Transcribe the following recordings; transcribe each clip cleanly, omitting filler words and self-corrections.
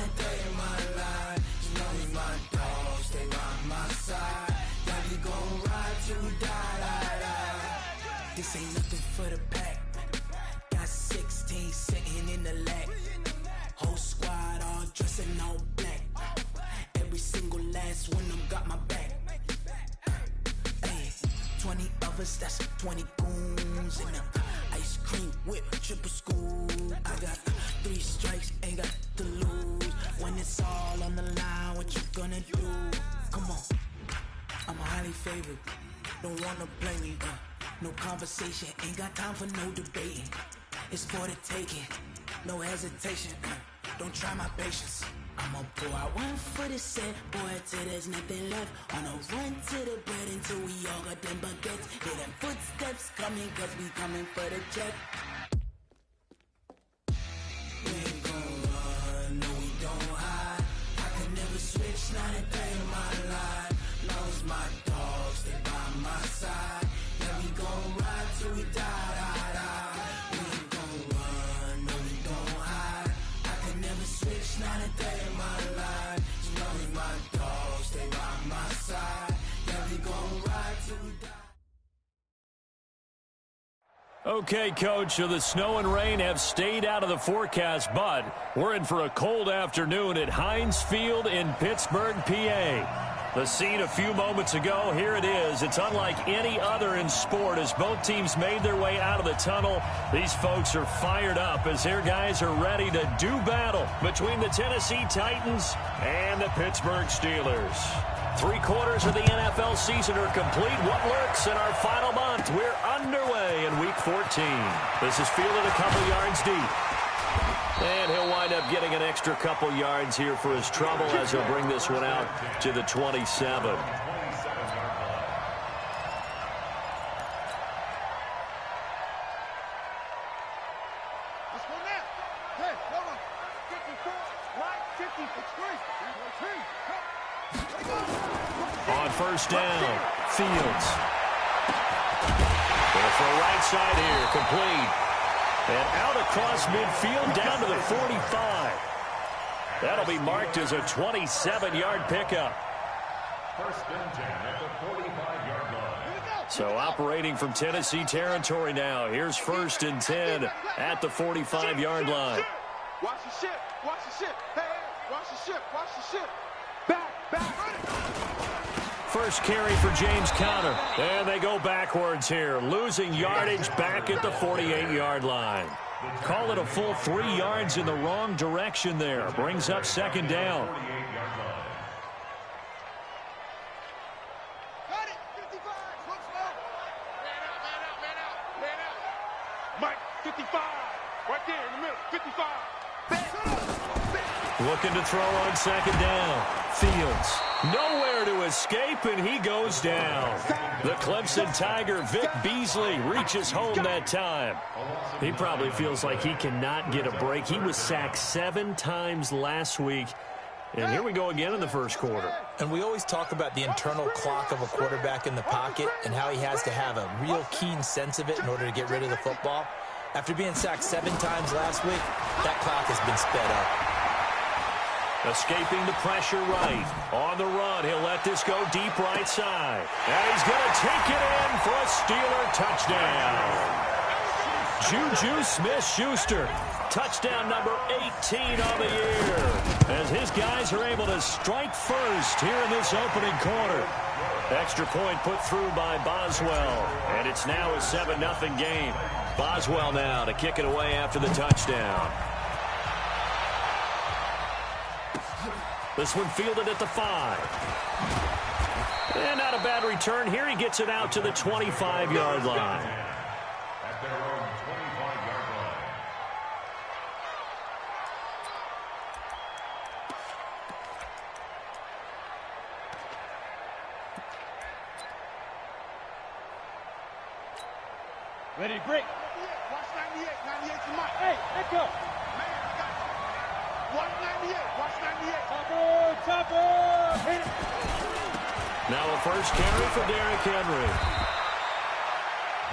a day in my life. You know we my dogs, stay by my side. Yeah, we gon' ride till we die. This ain't nothing for the pack. Got 16 sitting in the lag. Whole squad all dressed in all black. Every single last one of them got my back. Hey, 20 of us, that's 20 goons in them. Ice cream whip, triple school. I got 3 strikes, ain't got to lose. When it's all on the line, what you gonna do? Come on, I'm highly favored. Don't wanna play me, no conversation, ain't got time for no debating. It's for the taking, no hesitation. Don't try my patience. I'ma pour out one for the set, boy, till there's nothing left. On a run to the bread until we all got them baguettes. Hear them footsteps coming, cause we coming for the check. We ain't gon' run, no we don't hide. I can never switch, not a day in my life. Long as my dogs, stay by my side. Yeah, we gon' ride till we die. We ain't gon' run, no we don't hide. I can never switch, not a day in my life. As long as my dogs, stay by my side. Yeah, we gon' ride till we die. Okay, Coach, so the snow and rain have stayed out of the forecast, but we're in for a cold afternoon at Heinz Field in Pittsburgh, PA. The scene a few moments ago, here it is. It's unlike any other in sport as both teams made their way out of the tunnel. These folks are fired up as their guys are ready to do battle between the Tennessee Titans and the Pittsburgh Steelers. 3 quarters of the NFL season are complete. What lurks in our final month? We're underway in Week 14. This is fielded a couple yards deep. And he'll wind up getting an extra couple yards here for his trouble as he'll bring this one out to the 27. On first down, Fields. Going for a right side here, complete. And out across midfield down to the 45. That'll be marked as a 27-yard pickup. First and 10 at the 45-yard line. So operating from Tennessee territory now. Here's first and 10 at the 45-yard line. Watch the ship. Watch the ship. Hey, watch the ship. Watch the ship. Back. First carry for James Conner. And they go backwards here, losing yardage back at the 48-yard line. Call it a full 3 yards in the wrong direction there. Brings up second down. Got it. 55. Look slow. Man out. Mike, 55. Right there in the middle. 55. Looking to throw on second down. Fields. Nowhere to escape, and he goes down. The Clemson Tiger, Vic Beasley, reaches home that time. He probably feels like he cannot get a break. He was sacked 7 times last week. And here we go again in the first quarter. And we always talk about the internal clock of a quarterback in the pocket and how he has to have a real keen sense of it in order to get rid of the football. After being sacked 7 times last week, that clock has been sped up. Escaping the pressure right. On the run, he'll let this go deep right side. And he's going to take it in for a Steeler touchdown. Juju Smith-Schuster, touchdown number 18 on the year, as his guys are able to strike first here in this opening quarter. Extra point put through by Boswell, and it's now a 7-0 game. Boswell now to kick it away after the touchdown. This one fielded at the 5. And not a bad return here. He gets it out to the 25-yard line. At their own 25-yard line. Ready to break. Watch 98. 98 to Mike. Hey, let go. Watch 98. Watch 98. Chopper. Hit it. Now a first carry for Derrick Henry.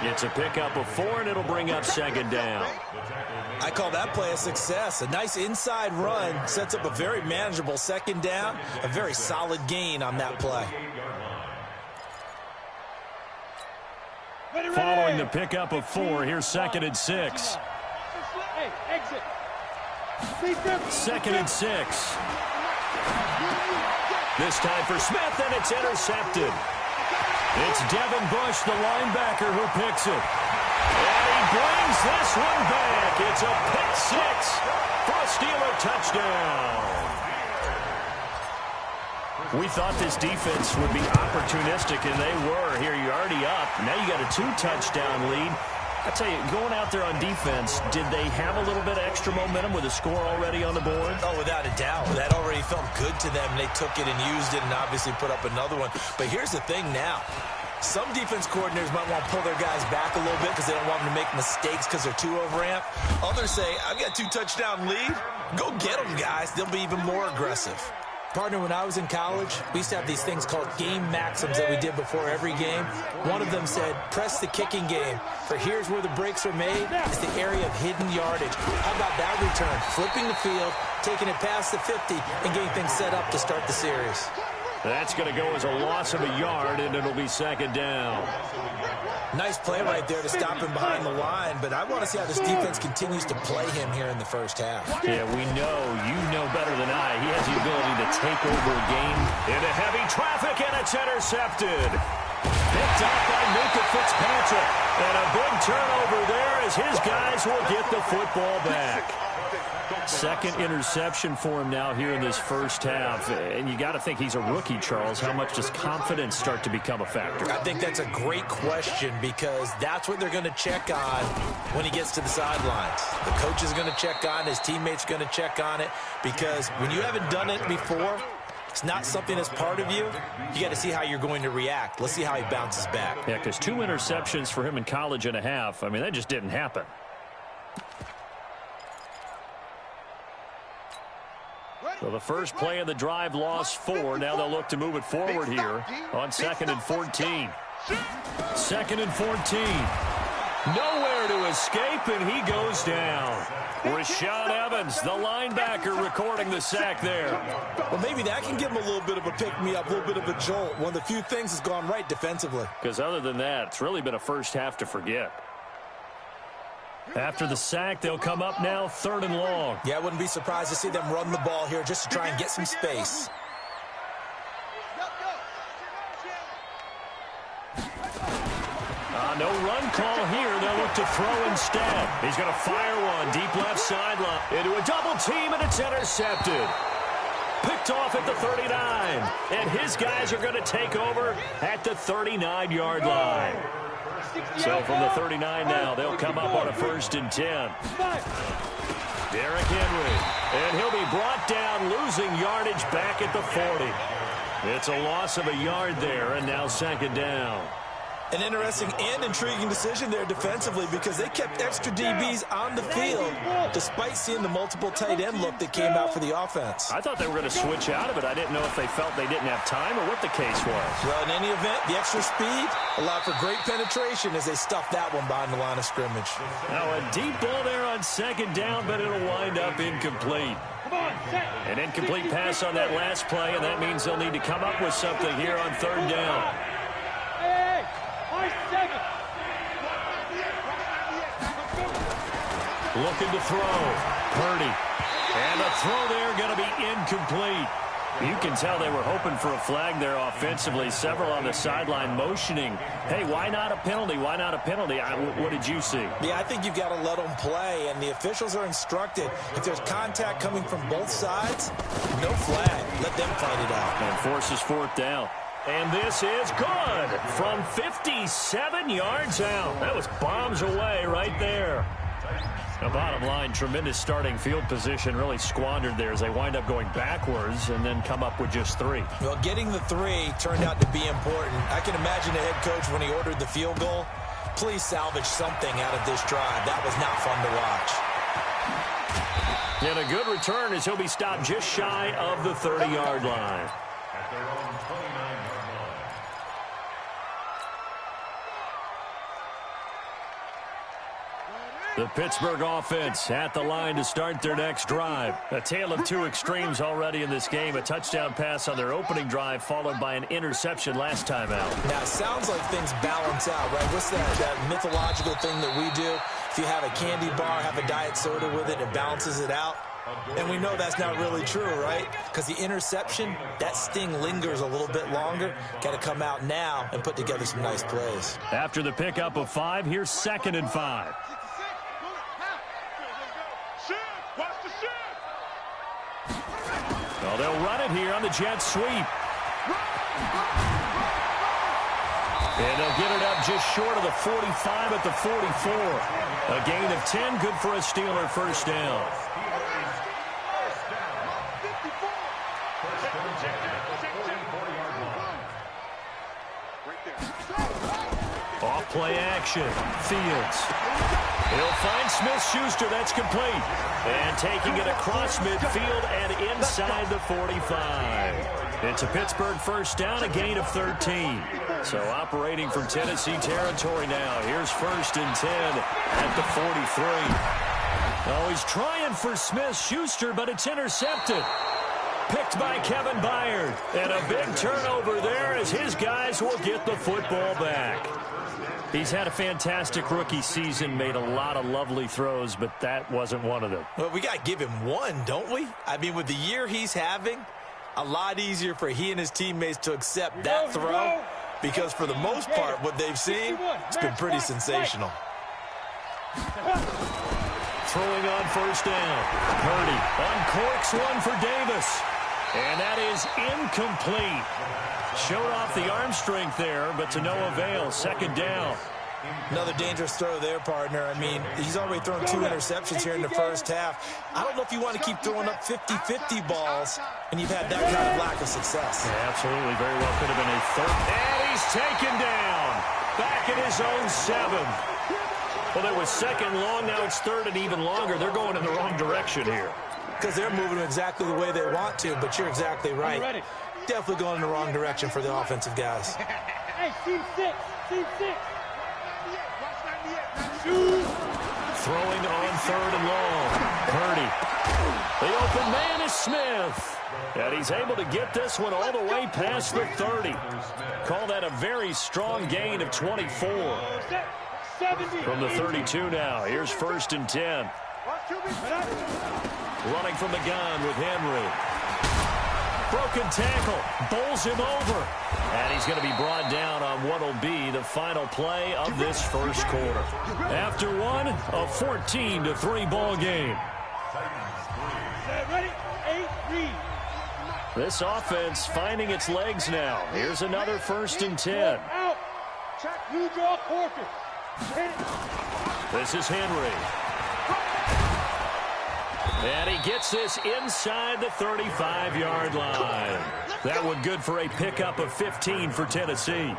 It's a pickup of 4, and it'll bring up second down. I call that play a success. A nice inside run sets up a very manageable second down, a very solid gain on that play. Following the pickup of 4, here's 2nd and 6. Second and 6. This time for Smith, and it's intercepted. It's Devin Bush, the linebacker, who picks it. And he brings this one back. It's a pick 6 for a Steeler touchdown. We thought this defense would be opportunistic, and they were. Here, you're already up. Now you got a 2-touchdown lead. I tell you, going out there on defense, did they have a little bit of extra momentum with a score already on the board? Oh, without a doubt. That already felt good to them. They took it and used it and obviously put up another one. But here's the thing now. Some defense coordinators might want to pull their guys back a little bit because they don't want them to make mistakes because they're too overamped. Others say, I've got 2-touchdown lead. Go get them, guys. They'll be even more aggressive. Partner, when I was in college, we used to have these things called game maxims that we did before every game. One of them said, press the kicking game, for here's where the breaks are made. It's the area of hidden yardage. How about that return? Flipping the field, taking it past the 50, and getting things set up to start the series. That's going to go as a loss of a yard, and it'll be second down. Nice play right there to stop him behind the line, but I want to see how this defense continues to play him here in the first half. Yeah, we know, you know better than I, he has the ability to take over a game into heavy traffic, and it's intercepted. Picked up by Minka Fitzpatrick, and a big turnover there as his guys will get the football back. Second interception for him now here in this first half. And you got to think he's a rookie, Charles. How much does confidence start to become a factor? I think that's a great question because that's what they're going to check on when he gets to the sidelines. The coach is going to check on, his teammates are going to check on it because when you haven't done it before, it's not something that's part of you. You got to see how you're going to react. Let's see how he bounces back. Yeah, because 2 interceptions for him in college and a half. I mean, that just didn't happen. So the first play of the drive lost 4. Now they'll look to move it forward here on 2nd and 14. 2nd and 14. Nowhere to escape, and he goes down. Rashaan Evans, the linebacker, recording the sack there. Well, maybe that can give him a little bit of a pick-me-up, a little bit of a jolt. One of the few things that's gone right defensively. Because other than that, it's really been a first half to forget. After the sack, they'll come up now 3rd and long. Yeah, I wouldn't be surprised to see them run the ball here just to try and get some space. No run call here. They'll look to throw instead. He's going to fire one deep left sideline into a double team, and it's intercepted. Picked off at the 39, and his guys are going to take over at the 39-yard line. So from the 39 now, they'll come up on a 1st and 10. Derrick Henry, and he'll be brought down, losing yardage back at the 40. It's a loss of a yard there, and now 2nd down. An interesting and intriguing decision there defensively because they kept extra DBs on the field despite seeing the multiple tight end look that came out for the offense. I thought they were going to switch out of it. I didn't know if they felt they didn't have time or what the case was. Well, in any event, the extra speed allowed for great penetration as they stuffed that one behind the line of scrimmage. Now a deep ball there on 2nd down, but it'll wind up incomplete. An incomplete pass on that last play, and that means they'll need to come up with something here on 3rd down. Looking to throw. Purdy. And the throw there going to be incomplete. You can tell they were hoping for a flag there offensively. Several on the sideline motioning. Hey, why not a penalty? Why not a penalty? What did you see? Yeah, I think you've got to let them play, and the officials are instructed. If there's contact coming from both sides, no flag. Let them fight it out. And forces 4th down. And this is good from 57 yards out. That was bombs away right there. The bottom line, tremendous starting field position, really squandered there as they wind up going backwards and then come up with just 3. Well, getting the 3 turned out to be important. I can imagine the head coach when he ordered the field goal. Please salvage something out of this drive. That was not fun to watch. And a good return as he'll be stopped just shy of the 30-yard line. At their own 29-yard line. The Pittsburgh offense at the line to start their next drive. A tale of two extremes already in this game. A touchdown pass on their opening drive followed by an interception last time out. Now, it sounds like things balance out, right? What's that mythological thing that we do? If you have a candy bar, have a diet soda with it, it balances it out. And we know that's not really true, right? Because the interception, that sting lingers a little bit longer. Got to come out now and put together some nice plays. After the pickup of 5, here's 2nd and 5. Well, they'll run it here on the jet sweep. And they'll get it up just short of the 45 at the 44. A gain of 10, good for a Steeler first down. Off play action. Fields. He'll find Smith-Schuster. That's complete. And taking it across midfield and inside the 45. It's a Pittsburgh first down, a gain of 13. So operating from Tennessee territory now. Here's 1st and 10 at the 43. Oh, he's trying for Smith-Schuster, but it's intercepted. Picked by Kevin Byard. And a big turnover there as his guys will get the football back. He's had a fantastic rookie season, made a lot of lovely throws, but that wasn't one of them. Well, we got to give him one, don't we? I mean, with the year he's having, a lot easier for he and his teammates to accept that throw because for the most part, what they've seen, it's been pretty sensational. Throwing on first down. Purdy uncorks one for Davis. And that is incomplete. Showed off the arm strength there, but to no avail. 2nd down. Another dangerous throw there, partner. I mean, he's already thrown 2 interceptions here in the first half. I don't know if you want to keep throwing up 50-50 balls, and you've had that kind of lack of success. Yeah, absolutely. Very well could have been a 3rd. And he's taken down. Back at his own 7. Well, there was 2nd long. Now it's 3rd and even longer. They're going in the wrong direction here. Because they're moving exactly the way they want to, but you're exactly right. Definitely going in the wrong direction for the offensive guys. Hey, team 6. Throwing on 3rd and long. Purdy. The open man is Smith. And he's able to get this one all the way past the 30. Call that a very strong gain of 24. From the 32 now. Here's 1st and 10. Running from the gun with Henry. Broken tackle. Bowls him over. And he's going to be brought down on what will be the final play of this first quarter. After one, a 14-3 ball game. This offense finding its legs now. Here's another 1st and 10. This is Henry. And he gets this inside the 35-yard line. That one good for a pickup of 15 for Tennessee.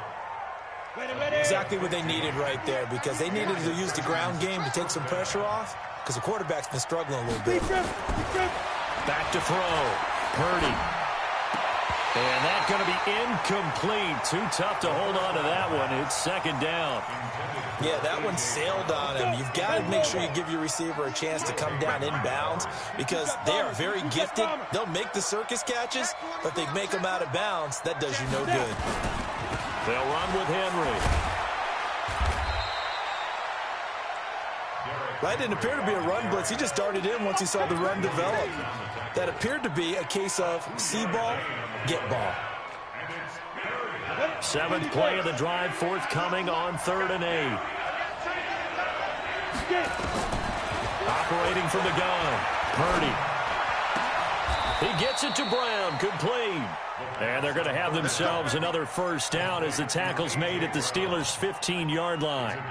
Exactly what they needed right there, because they needed to use the ground game to take some pressure off, because the quarterback's been struggling a little bit. Back to throw. Purdy. And that's going to be incomplete. Too tough to hold on to that one. It's 2nd down. Yeah, that one sailed on him. You've got to make sure you give your receiver a chance to come down inbounds because they are very gifted. They'll make the circus catches, but they make them out of bounds. That does you no good. They'll run with Henry. That didn't appear to be a run blitz. He just darted in once he saw the run develop. That appeared to be a case of see ball, get ball. 7th play of the drive, forthcoming on 3rd and 8. Operating from the gun, Purdy. He gets it to Brown, complete. And they're going to have themselves another first down as the tackle's made at the Steelers' 15-yard line.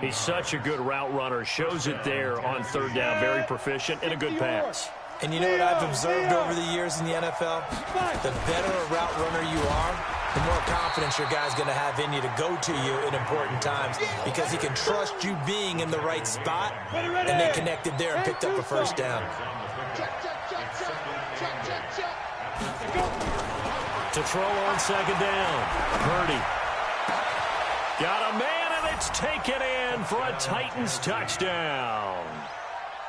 He's such a good route runner. Shows it there on 3rd down. Very proficient and a good pass. And you know what I've observed over the years in the NFL? The better a route runner you are, the more confidence your guy's going to have in you to go to you in important times because he can trust you being in the right spot, and they connected there and picked up a first down. To throw on 2nd down, Purdy. Got a man, and It's taken in for a Titans touchdown.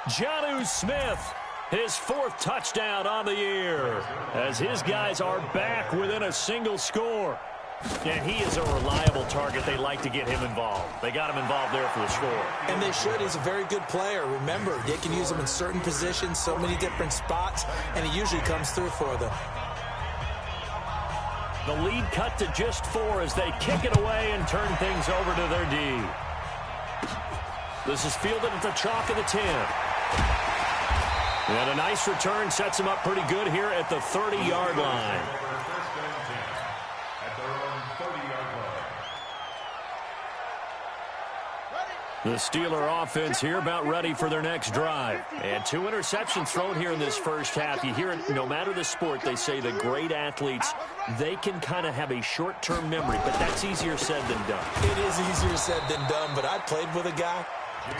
Jonnu Smith, his 4th touchdown on the year, as his guys are back within a single score. And he is a reliable target. They like to get him involved. They got him involved there for the score. And they should. He's a very good player. Remember, they can use him in certain positions, so many different spots, and he usually comes through for them. The lead cut to just 4 as they kick it away and turn things over to their D. This is fielded at the chalk of the 10. And a nice return sets him up pretty good here at the 30-yard line. The Steeler offense here about ready for their next drive. And 2 interceptions thrown here in this first half. You hear it, no matter the sport, they say the great athletes, they can kind of have a short-term memory, but that's easier said than done. It is easier said than done, but I played with a guy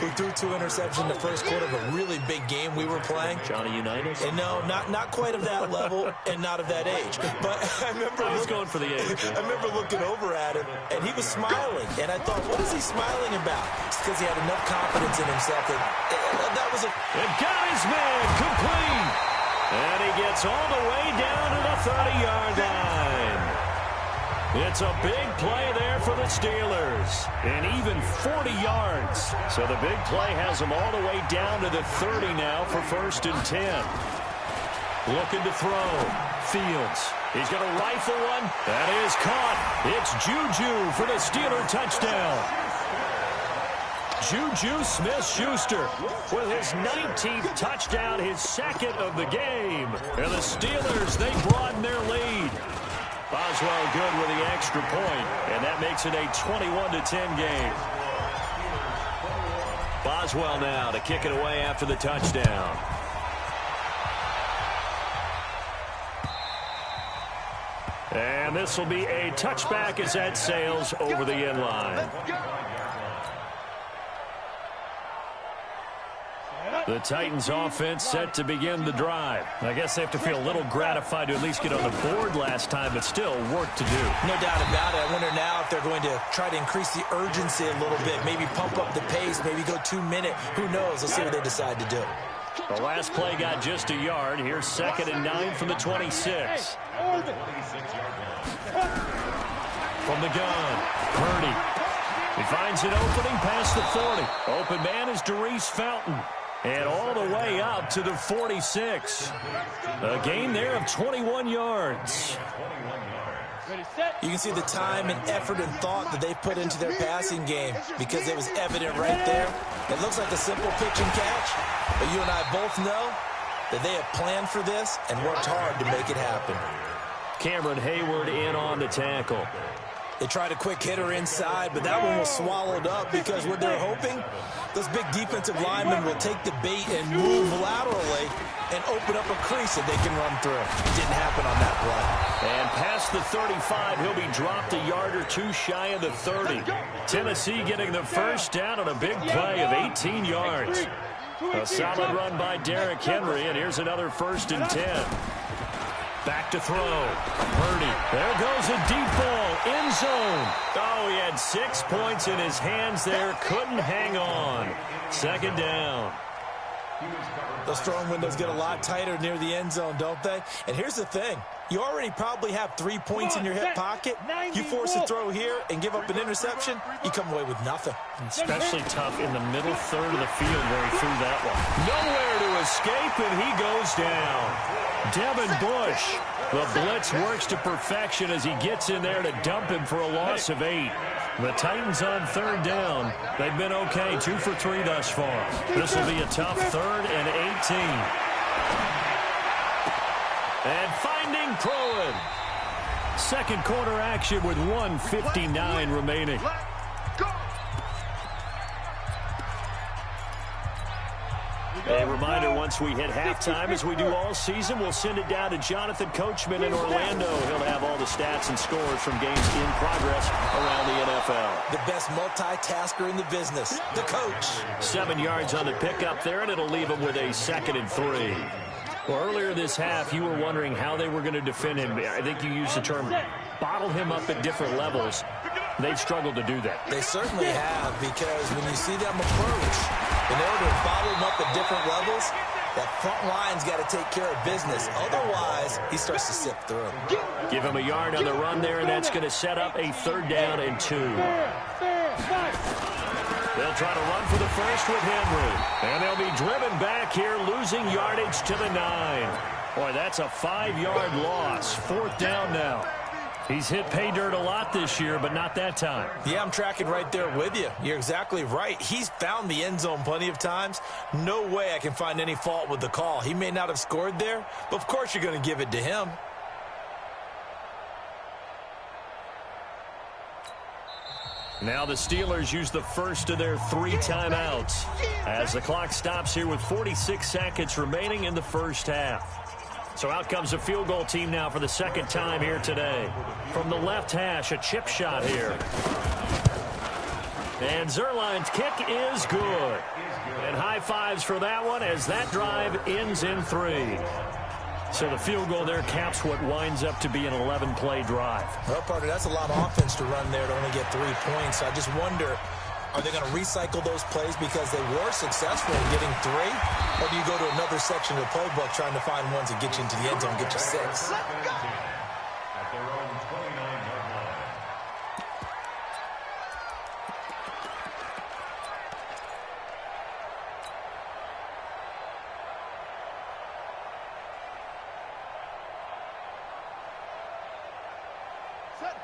who threw 2 interceptions in the first quarter of a really big game we were playing. Johnny Unitas? And no, not quite of that level and not of that age. But I remember going for the age. I remember looking over at him, and he was smiling. And I thought, what is he smiling about? It's because he had enough confidence in himself that was a... It got his man complete. And he gets all the way down to the 30-yard line. It's a big play there for the Steelers, and even 40 yards. So the big play has them all the way down to the 30 now for 1st and 10. Looking to throw. Fields. He's going to rifle one. That is caught. It's Juju for the Steeler touchdown. Juju Smith-Schuster with his 19th touchdown, his 2nd of the game. And the Steelers, they broaden their lead. Boswell good with the extra point, and that makes it a 21-10 game. Boswell now to kick it away after the touchdown. And this will be a touchback as that sails over the end line. The Titans offense set to begin the drive. I guess they have to feel a little gratified to at least get on the board last time, but still work to do. No doubt about it. I wonder now if they're going to try to increase the urgency a little bit, maybe pump up the pace, maybe go 2-minute. Who knows? Let's see what they decide to do. The last play got just a yard. Here's 2nd and 9 from the 26. From the gun, Purdy. He finds an opening past the 40. Open man is Darius Fountain. And all the way up to the 46. A gain there of 21 yards. You can see the time and effort and thought that they put into their passing game because it was evident right there. It looks like a simple pitch and catch, but you and I both know that they have planned for this and worked hard to make it happen. Cameron Hayward in on the tackle. They tried a quick hitter inside, but that one was swallowed up because what they're hoping, those big defensive linemen will take the bait and move laterally and open up a crease that they can run through. Didn't happen on that play. And past the 35, he'll be dropped a yard or 2 shy of the 30. Tennessee getting the first down on a big play of 18 yards. A solid run by Derrick Henry, and here's another 1st and 10. Back to throw. Purdy. There goes a deep ball. End zone. Oh, he had 6 points in his hands there. Couldn't hang on. 2nd down. Those throwing windows get a lot tighter near the end zone, don't they? And here's the thing. You already probably have 3 points in your hip pocket. You force a throw here and give up an interception, you come away with nothing. Especially tough in the middle third of the field where he threw that one. Nowhere to escape, and he goes down. Devin Bush. The blitz works to perfection as he gets in there to dump him for a loss of 8. The Titans on 3rd down. They've been okay, 2 for 3 thus far. This will be a tough 3rd and 18. And finding Proen. 2nd quarter action with 1:59 remaining. A reminder, once we hit halftime, as we do all season, we'll send it down to Jonathan Coachman in Orlando. He'll have all the stats and scores from games in progress around the NFL. The best multitasker in the business, the coach. 7 yards on the pickup there, and it'll leave him with a 2nd and 3. Well, earlier this half, you were wondering how they were going to defend him. I think you used the term bottle him up at different levels. they've struggled to do that. They certainly have, because when you see them approach, in order to bottle them up at different levels, that front line's got to take care of business. Otherwise, he starts to sift through. Give him a yard on the run there, and that's going to set up a 3rd down and 2. They'll try to run for the first with Henry. And they'll be driven back here, losing yardage to the 9. Boy, that's a 5-yard loss. 4th down now. He's hit pay dirt a lot this year, but not that time. Yeah, I'm tracking right there with you. You're exactly right. He's found the end zone plenty of times. No way I can find any fault with the call. He may not have scored there, but of course you're going to give it to him. Now the Steelers use the first of their 3 timeouts as the clock stops here with 46 seconds remaining in the first half. So out comes a field goal team now for the 2nd time here today. From the left hash, a chip shot here. And Zerline's kick is good. And high fives for that one as that drive ends in 3. So the field goal there caps what winds up to be an 11-play drive. Well, partner, that's a lot of offense to run there to only get 3 points. I just wonder, are they going to recycle those plays because they were successful in getting 3? Or do you go to another section of the playbook trying to find ones that get you into the end zone and get you 6? At their own 29-yard line.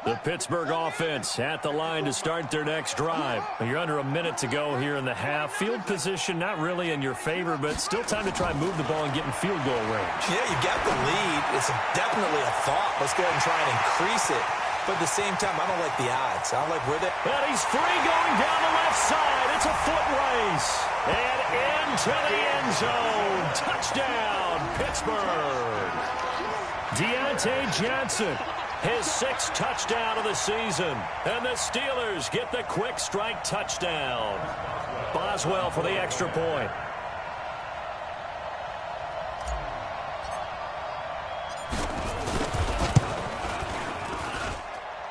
The Pittsburgh offense at the line to start their next drive. You're under a minute to go here in the half. Field position not really in your favor, but still time to try and move the ball and get in field goal range. Yeah, you got the lead. It's definitely a thought. Let's go ahead and try and increase it. But at the same time, I don't like the odds. I don't like where they... And he's free going down the left side. It's a foot race. And into the end zone. Touchdown, Pittsburgh. Deontay Johnson. His 6th touchdown of the season. And the Steelers get the quick strike touchdown. Boswell for the extra point.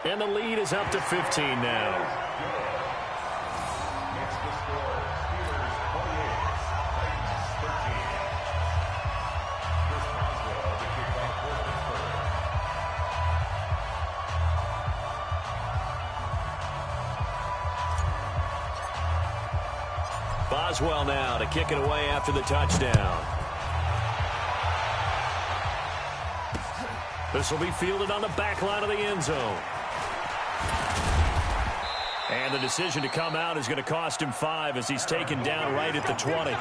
And the lead is up to 15 now. It's the score. Steelers 48, Titans 13. Chris Boswell, the kickoff for Pittsburgh. Boswell now to kick it away after the touchdown. This will be fielded on the back line of the end zone. And the decision to come out is going to cost him 5 as he's taken down right at the 20.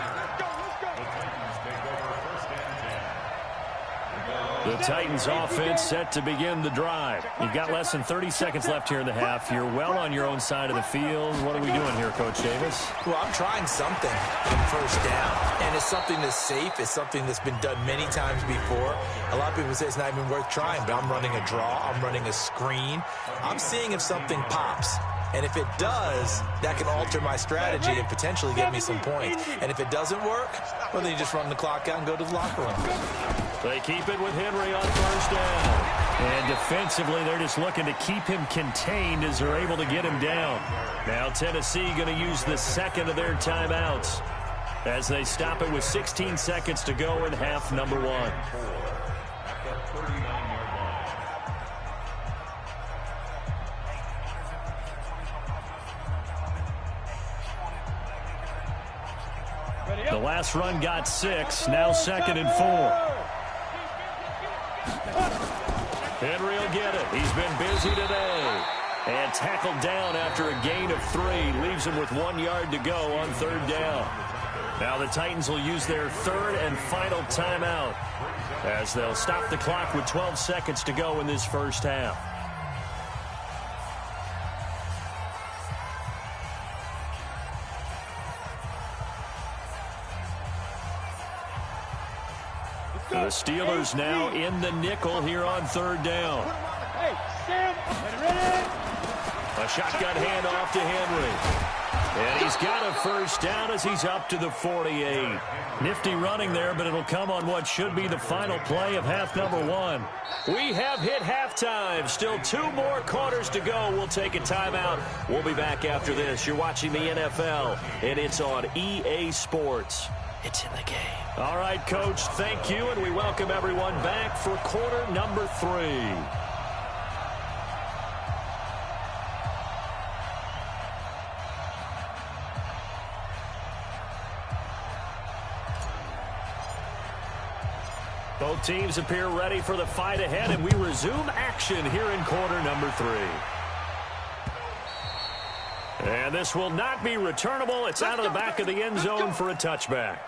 The Titans offense set to begin the drive. You've got less than 30 seconds left here in the half. You're well on your own side of the field. What are we doing here, Coach Davis? Well, I'm trying something on 1st down, and it's something that's safe. It's something that's been done many times before. A lot of people say it's not even worth trying, but I'm running a draw. I'm running a screen. I'm seeing if something pops. And if it does, that can alter my strategy and potentially get me some points. And if it doesn't work, well, then you just run the clock out and go to the locker room. They keep it with Henry on 1st down. And defensively, they're just looking to keep him contained as they're able to get him down. Now Tennessee going to use the 2nd of their timeouts as they stop it with 16 seconds to go in half number 1. The last run got 6, now 2nd and 4. Henry will get it. He's been busy today. And tackled down after a gain of 3. Leaves him with 1 yard to go on 3rd down. Now the Titans will use their 3rd and final timeout as they'll stop the clock with 12 seconds to go in this first half. The Steelers now in the nickel here on 3rd down. A shotgun handoff to Henry. And he's got a first down as he's up to the 48. Nifty running there, but it'll come on what should be the final play of half number 1. We have hit halftime. Still 2 more quarters to go. We'll take a timeout. We'll be back after this. You're watching the NFL, and it's on EA Sports. It's in the game. All right, Coach, thank you, and we welcome everyone back for quarter number 3. Both teams appear ready for the fight ahead, and we resume action here in quarter number 3. And this will not be returnable. It's out of the back of the end zone for a touchback.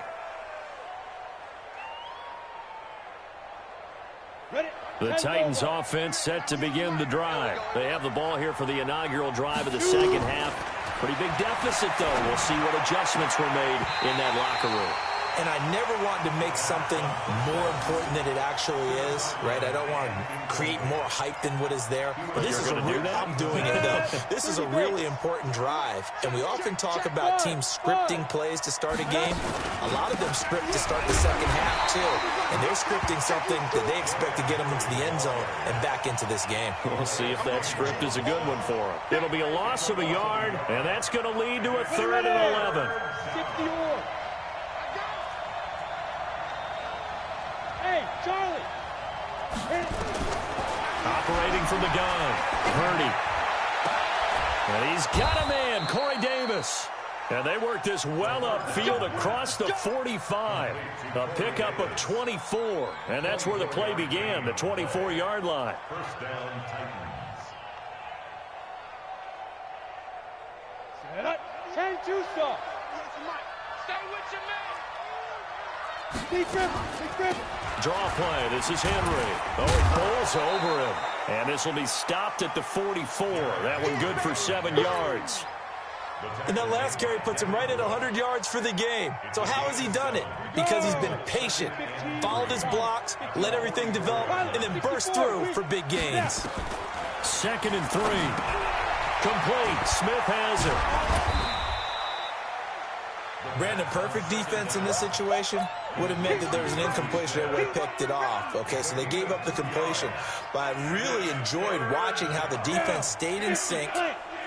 The Titans offense set to begin the drive. They have the ball here for the inaugural drive of the second half. Pretty big deficit, though. We'll see what adjustments were made in that locker room. And I never want to make something more important than it actually is, right? I don't want to create more hype than what is there. But this is I'm doing it, though. This is a really important drive. And we often talk about teams scripting plays to start a game. A lot of them script to start the second half, too. And they're scripting something that they expect to get them into the end zone and back into this game. We'll see if that script is a good one for them. It'll be a loss of a yard, and that's going to lead to a 3rd and 11. Hey, Charlie. Operating from the gun, Purdy. And he's got a man, Corey Davis. And they work this well upfield across the 45. A pickup of 24. And that's where the play began, the 24-yard line. First down, Titans. Change you, sir. Stay with your man. Big grip. Draw play. This is Henry. Oh, he pulls over him. And this will be stopped at the 44. That one good for 7 yards. And that last carry puts him right at 100 yards for the game. So how has he done it? Because he's been patient, followed his blocks, let everything develop, and then burst through for big gains. 2nd and 3. Complete. Smith has it. Brandon, perfect defense in this situation would have meant that there was an incompletion that would have picked it off. Okay, so they gave up the completion. But I really enjoyed watching how the defense stayed in sync,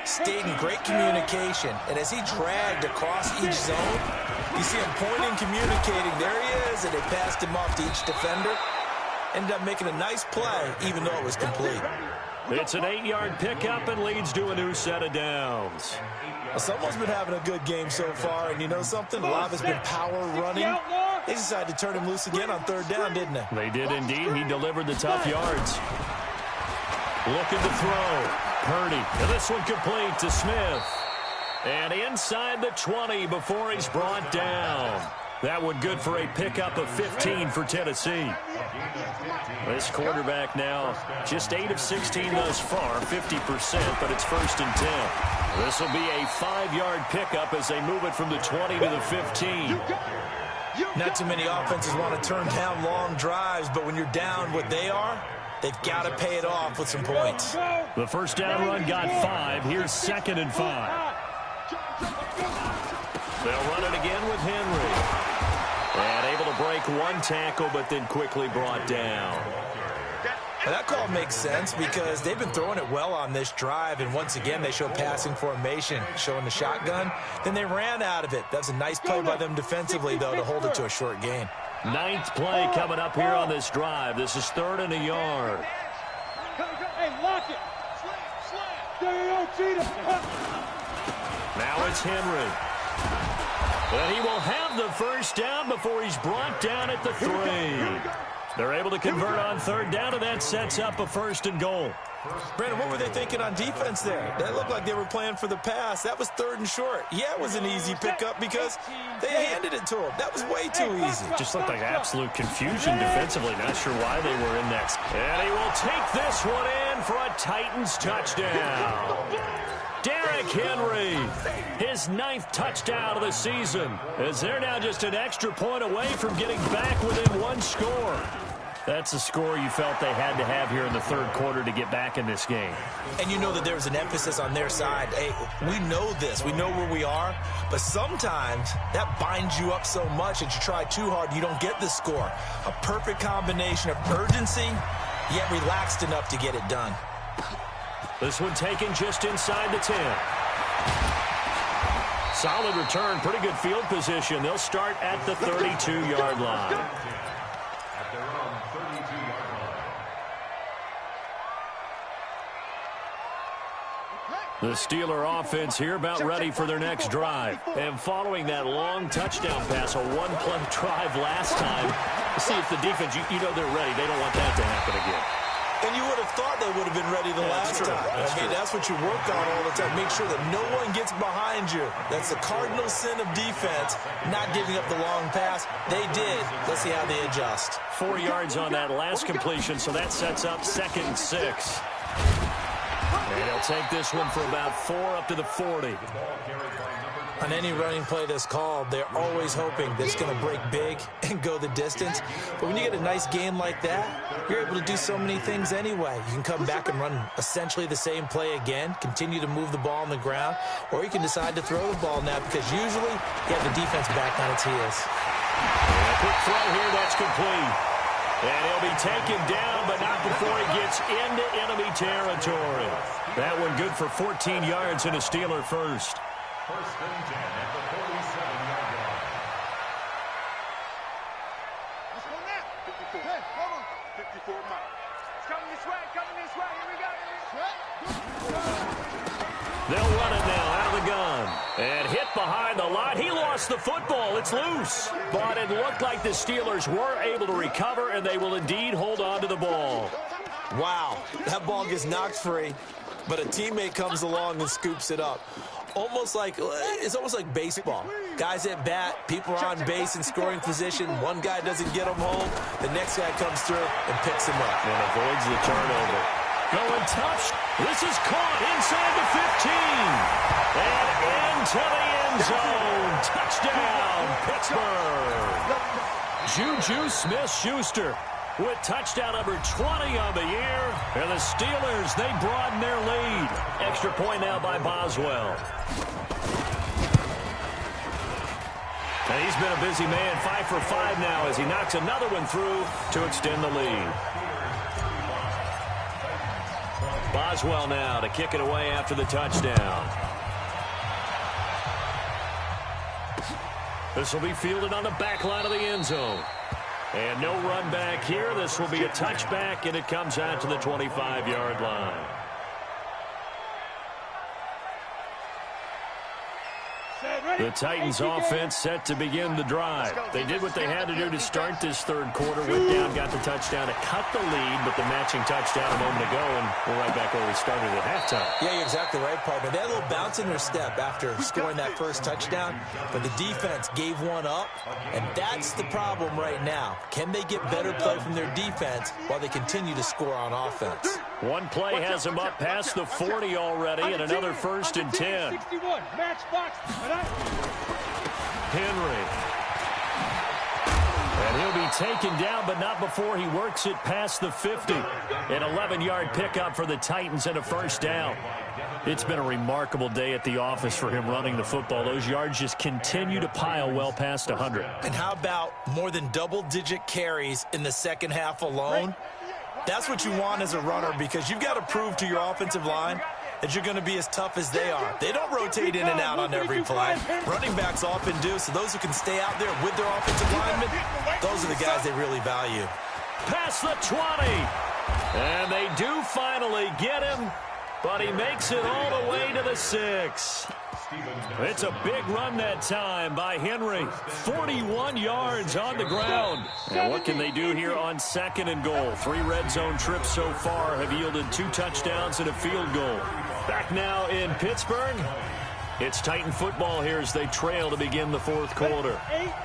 stayed in great communication. And as he dragged across each zone, you see him pointing, communicating. There he is, and they passed him off to each defender. Ended up making a nice play, even though it was complete. It's an 8-yard pickup and leads to a new set of downs. Well, someone's been having a good game so far, and you know something? A lot of it's been power running. They decided to turn him loose again on 3rd down, didn't they? They did indeed. He delivered the tough yards. Looking to throw. Purdy. And this one complete to Smith. And inside the 20 before he's brought down. That one good for a pickup of 15 for Tennessee. This quarterback now just 8 of 16 thus far, 50%, but it's 1st and 10. This will be a 5-yard pickup as they move it from the 20 to the 15. Not too many offenses want to turn down long drives, but when you're down what they are, they've got to pay it off with some points. The first down run got 5. Here's 2nd and 5. They'll run it again with Henry. And able to break one tackle, but then quickly brought down. Now that call makes sense because they've been throwing it well on this drive, and once again they show passing formation, showing the shotgun. Then they ran out of it. That's a nice play by them defensively, though, to hold it to a short gain. 9th play coming up here on this drive. This is 3rd and a yard. Hey, lock it. Now it's Henry. But he will have the first down before he's brought down at the 3. They're able to convert on 3rd down, and that sets up a 1st and goal. Brandon, what were they thinking on defense there? That looked like they were playing for the pass. That was 3rd and short. Yeah, it was an easy pickup because they handed it to him. That was way too easy. Just looked like absolute confusion defensively. Not sure why they were in that. And he will take this one in for a Titans touchdown. Derrick Henry, his 9th touchdown of the season, as they're now just an extra point away from getting back within 1 score. That's a score you felt they had to have here in the third quarter to get back in this game. And you know that there's an emphasis on their side. Hey, we know this. We know where we are. But sometimes that binds you up so much that you try too hard, you don't get the score. A perfect combination of urgency, yet relaxed enough to get it done. This one taken just inside the 10. Solid return, pretty good field position. They'll start at the 32-yard line. At their own 32-yard line. The Steeler offense here about ready for their next drive. And following that long touchdown pass, a one-play drive last time, see if the defense, you know they're ready. They don't want that to happen again. And you would have thought they would have been ready the last time. That's what you work on all the time. Make sure that no one gets behind you. That's the cardinal sin of defense, not giving up the long pass. They did. Let's see how they adjust. 4 yards on that last completion, so that sets up 2nd and 6. And he'll take this one for about 4 up to the 40. On any running play that's called, they're always hoping that it's going to break big and go the distance. But when you get a nice game like that, you're able to do so many things anyway. You can come back and run essentially the same play again, continue to move the ball on the ground, or you can decide to throw the ball now because usually you have the defense back on its heels. And a quick throw here, that's complete. And he'll be taken down, but not before he gets into enemy territory. That one good for 14 yards and a Steeler first. First and 10 at the 47-yard line. Let's go now. 54. Hey, come on. 54 Mike. It's coming this way, Here we go. They'll run it now out of the gun. And hit behind the line. He lost the football. It's loose. But it looked like the Steelers were able to recover, and they will indeed hold on to the ball. Wow, that ball gets knocked free, but a teammate comes along and scoops it up. It's almost like baseball. Guys at bat, people are on base in scoring position. One guy doesn't get them home. The next guy comes through and picks him up. And avoids the turnover. Going touch. This is caught inside the 15. And into the end zone. Touchdown, Pittsburgh. Juju Smith-Schuster with touchdown number 20 on the year. And the Steelers, they broaden their lead. Extra point now by Boswell. And he's been a busy man, 5 for 5 now as he knocks another one through to extend the lead. Boswell now to kick it away after the touchdown. This will be fielded on the back line of the end zone. And no run back here. This will be a touchback, and it comes out to the 25-yard line. The Titans offense set to begin the drive. They did what they had to do to start this third quarter. Went down, got the touchdown to cut the lead, but the matching touchdown a moment ago, and we're right back where we started at halftime. Yeah, you're exactly right, partner. They had a little bounce in their step after scoring that first touchdown, but the defense gave one up, and that's the problem right now. Can they get better play from their defense while they continue to score on offense? One play has them up past the 40 already, and another 1st and 10. 61, match box. Henry. And he'll be taken down, but not before he works it past the 50. An 11-yard pickup for the Titans and a 1st down. It's been a remarkable day at the office for him running the football. Those yards just continue to pile well past 100. And how about more than double-digit carries in the second half alone? That's what you want as a runner because you've got to prove to your offensive line that you're going to be as tough as they are. They don't rotate in and out on every play. Running backs often do, so those who can stay out there with their offensive linemen, those are the guys they really value. Past the 20. And they do finally get him, but he makes it all the way to the 6. It's a big run that time by Henry. 41 yards on the ground. And what can they do here on 2nd and goal? 3 red zone trips so far have yielded 2 touchdowns and a field goal. Back now in Pittsburgh. It's Titan football here as they trail to begin the 4th quarter.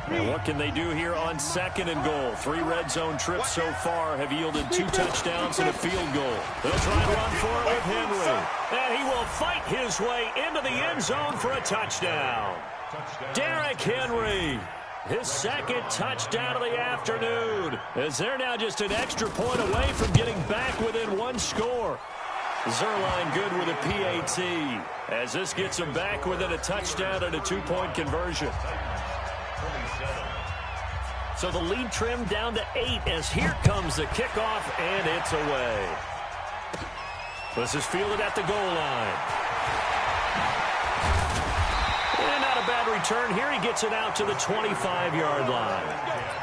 And what can they do here on 2nd and goal? 3 red zone trips so far have yielded 2 touchdowns and a field goal. They'll try to run for it with Henry. And he will fight his way into the end zone for a touchdown. Derrick Henry. his second touchdown of the afternoon, as they're now just an extra point away from getting back within one score. Zerline good with a PAT, as this gets him back within a touchdown and a two-point conversion. So the lead trimmed down to 8 as here comes the kickoff, and it's away. This is fielded at the goal line. And not a bad return here. He gets it out to the 25-yard line.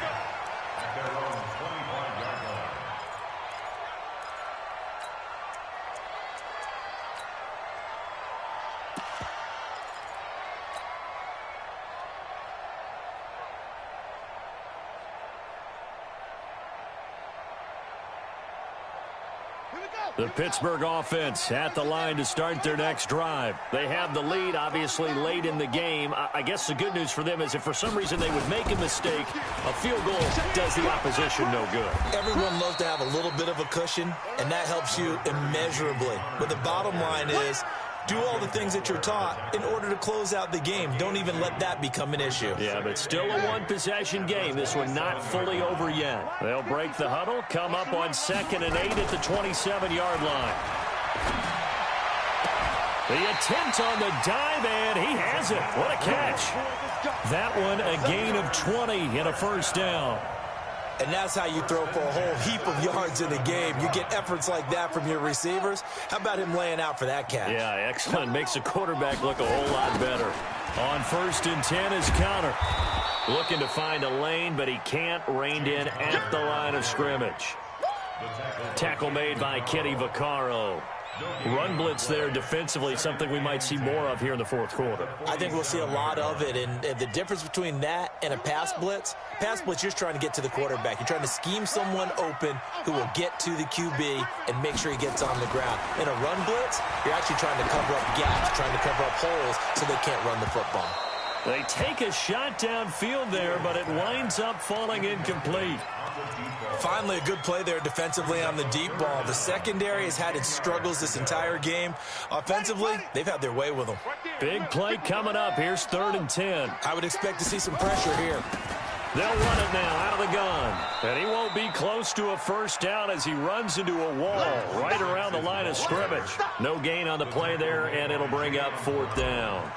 The Pittsburgh offense at the line to start their next drive. They have the lead, obviously, late in the game. I guess the good news for them is if for some reason they would make a mistake, a field goal does the opposition no good. Everyone loves to have a little bit of a cushion, and that helps you immeasurably. But the bottom line is, do all the things that you're taught in order to close out the game. Don't even let that become an issue. Yeah, but still a one-possession game. This one not fully over yet. They'll break the huddle, come up on 2nd and 8 at the 27-yard line. The attempt on the dive, and he has it. What a catch. That one a gain of 20 and a first down. And that's how you throw for a whole heap of yards in the game. You get efforts like that from your receivers. How about him laying out for that catch? Yeah, excellent. Makes the quarterback look a whole lot better. On 1st and 10 is Connor. Looking to find a lane, but he can't. Reined in at the line of scrimmage. Tackle made by Kenny Vaccaro. Run blitz there defensively, something we might see more of here in the fourth quarter. I think we'll see a lot of it, and the difference between that and a pass blitz, you're just trying to get to the quarterback. You're trying to scheme someone open who will get to the QB and make sure he gets on the ground. In a run blitz, you're actually trying to cover up gaps, trying to cover up holes so they can't run the football. They take a shot downfield there, but it winds up falling incomplete. Finally, a good play there defensively on the deep ball. The secondary has had its struggles this entire game. Offensively, they've had their way with them. Big play coming up. Here's 3rd and 10. I would expect to see some pressure here. They'll run it now out of the gun. And he won't be close to a first down as he runs into a wall right around the line of scrimmage. No gain on the play there, and it'll bring up 4th down.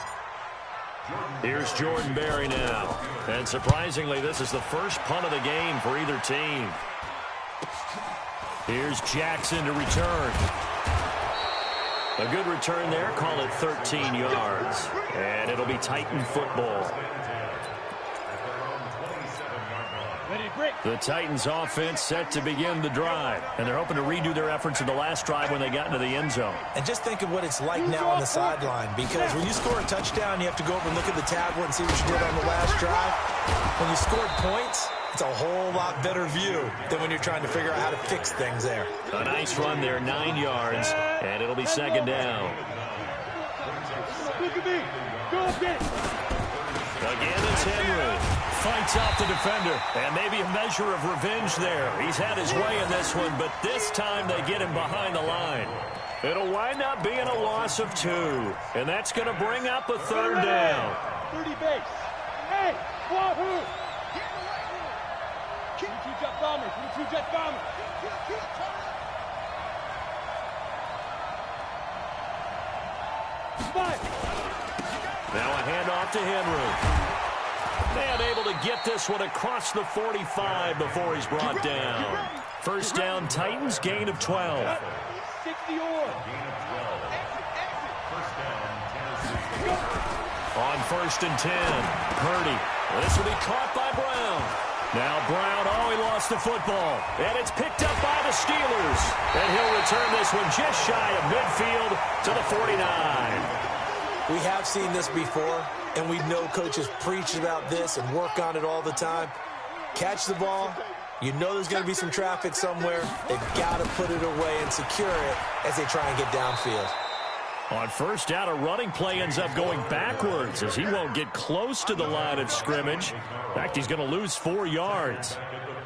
Here's Jordan Berry now. And surprisingly, this is the first punt of the game for either team. Here's Jackson to return. A good return there. Call it 13 yards. And it'll be Titan football. The Titans offense set to begin the drive. And they're hoping to redo their efforts in the last drive when they got into the end zone. And just think of what it's like now on the sideline. Because when you score a touchdown, you have to go over and look at the tablet and see what you did on the last drive. When you scored points, it's a whole lot better view than when you're trying to figure out how to fix things there. A nice run there, 9 yards, and it'll be 2nd down. Look at me. Go get it. Again, it's Henry. Fights off the defender, and maybe a measure of revenge there. He's had his way in this one, but this time they get him behind the line. It'll wind up being a loss of 2, and that's going to bring up a 3rd down. 30 base. Hey, wahoo! 22 jet bombers, 22 jet bombers. Now a handoff to Henry. And able to get this one across the 45 before he's brought down. First down, Titans, gain of 12. 60 On 1st and 10, Purdy. This will be caught by Brown. Now Brown, he lost the football. And it's picked up by the Steelers. And he'll return this one just shy of midfield to the 49. We have seen this before, and we know coaches preach about this and work on it all the time. Catch the ball. You know there's going to be some traffic somewhere. They've got to put it away and secure it as they try and get downfield. On first down, a running play ends up going backwards as he won't get close to the line of scrimmage. In fact, he's going to lose 4 yards.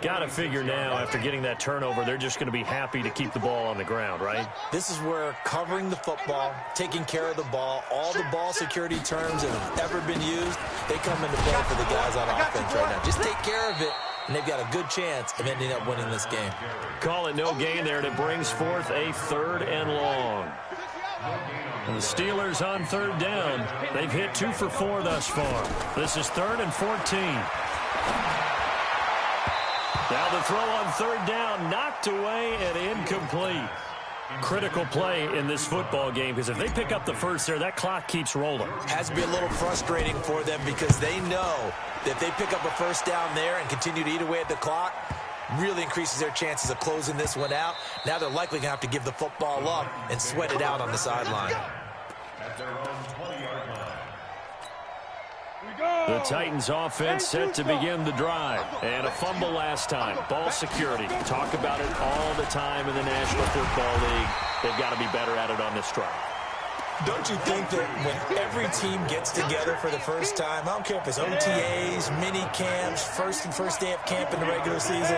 Got to figure now, after getting that turnover, they're just going to be happy to keep the ball on the ground, right? This is where covering the football, taking care of the ball, all the ball security terms that have ever been used, they come into play for the guys on offense right now. Just take care of it, and they've got a good chance of ending up winning this game. Call it no gain there, and it brings forth a 3rd and long. And the Steelers on 3rd down. They've hit 2 for 4 thus far. This is 3rd and 14. Now the throw on 3rd down, knocked away and incomplete. Critical play in this football game, because if they pick up the first there, that clock keeps rolling. Has to be a little frustrating for them because they know that if they pick up a first down there and continue to eat away at the clock, really increases their chances of closing this one out. Now they're likely going to have to give the football up and sweat it out on the sideline. At their own 20-yard line. The Titans offense set to begin the drive. And a fumble last time. Ball security. Talk about it all the time in the National Football League. They've got to be better at it on this drive. Don't you think that when every team gets together for the first time, I don't care if it's OTAs, mini camps, first day of camp in the regular season,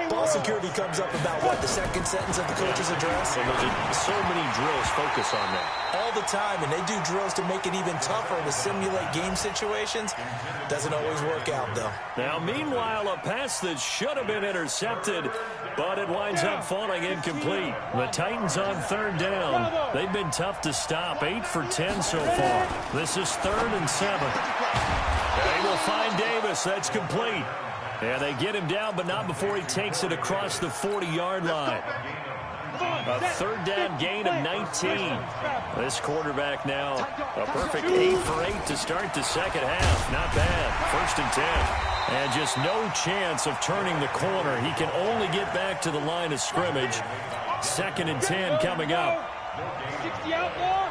ball security comes up about, what, the second sentence of the coach's address? And so many drills focus on that. All the time, and they do drills to make it even tougher to simulate game situations. Doesn't always work out, though. Now, meanwhile, a pass that should have been intercepted, but it winds up falling incomplete. The Titans on 3rd down. They've been tough to stop. 8 for 10 so far. This is 3rd and 7. They will find Davis. That's complete. And they get him down, but not before he takes it across the 40-yard line. A 3rd down gain of 19. This quarterback now a perfect 8 for 8 to start the second half. Not bad. 1st and 10. And just no chance of turning the corner. He can only get back to the line of scrimmage. 2nd and 10 coming up. 60 out more.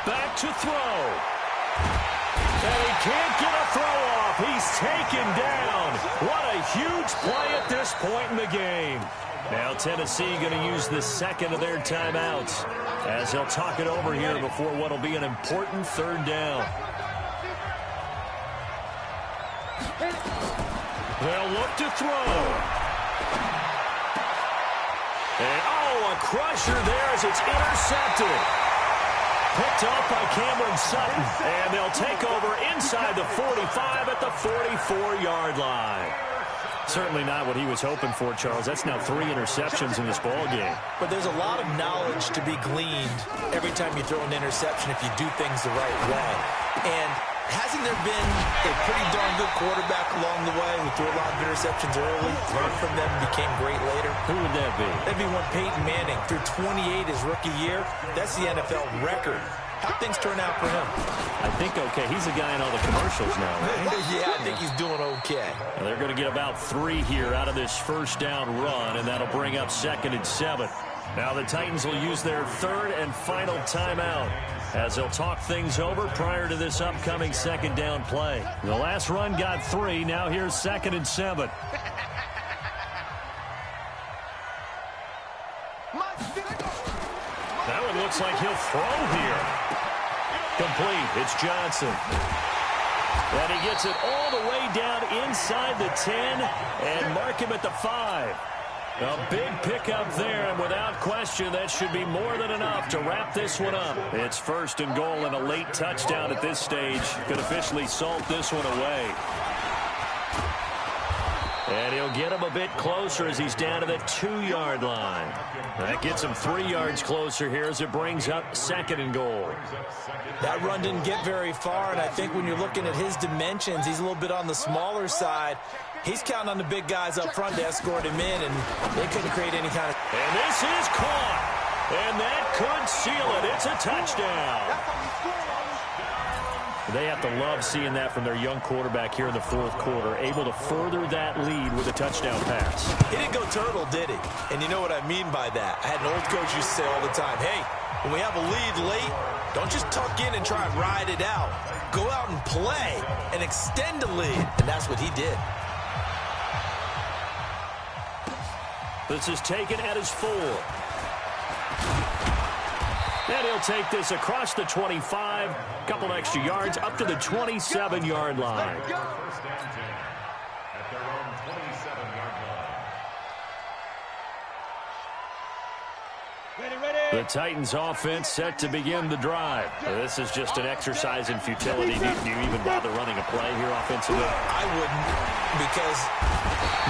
Back to throw. And he can't get a throw off. He's taken down. What a huge play at this point in the game. Now Tennessee going to use the second of their timeouts as they'll talk it over here before what will be an important 3rd down. They'll look to throw. And, a crusher there as it's intercepted. Picked off by Cameron Sutton. And they'll take over inside the 45 at the 44-yard line. Certainly not what he was hoping for, Charles. That's now 3 interceptions in this ball game. But there's a lot of knowledge to be gleaned every time you throw an interception if you do things the right way. And hasn't there been a pretty darn good quarterback along the way who threw a lot of interceptions early, learned from them, became great later? Who would that be? That'd be one Peyton Manning. Threw 28 his rookie year. That's the NFL record. How'd things turn out for him? I think okay. He's a guy in all the commercials now, right? Yeah, I think he's doing okay. Well, they're going to get about 3 here out of this first down run, and that'll bring up 2nd and 7. Now the Titans will use their 3rd and final timeout as they'll talk things over prior to this upcoming 2nd down play. The last run got 3. Now here's 2nd and 7. That one looks like he'll throw here. Complete. It's Johnson. And he gets it all the way down inside the 10 and mark him at the 5. A big pickup there, and without question, that should be more than enough to wrap this one up. It's 1st and goal, and a late touchdown at this stage could officially salt this one away. And he'll get him a bit closer as he's down to the 2-yard line. That gets him 3 yards closer here as it brings up 2nd and goal. That run didn't get very far, and I think when you're looking at his dimensions, he's a little bit on the smaller side. He's counting on the big guys up front to escort him in, and they couldn't create any kind of... And this is caught. And that could seal it. It's a touchdown. They have to love seeing that from their young quarterback here in the 4th quarter, able to further that lead with a touchdown pass. He didn't go turtle, did he? And you know what I mean by that. I had an old coach used to say all the time, hey, when we have a lead late, don't just tuck in and try and ride it out. Go out and play and extend the lead. And that's what he did. This is taken at his 4. And he'll take this across the 25, a couple extra yards, up to the 27-yard line. First down 10 at their own 27-yard line. The Titans offense set to begin the drive. This is just an exercise in futility. Do you even bother running a play here offensively? I wouldn't, because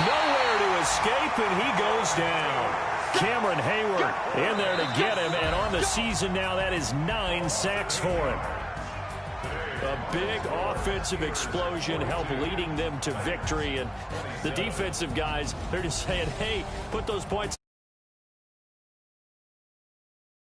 nowhere to escape, and he goes down. Cameron Hayward in there to get him, and on the season now, that is 9 sacks for him. A big offensive explosion helped leading them to victory, and the defensive guys, they're just saying, hey, put those points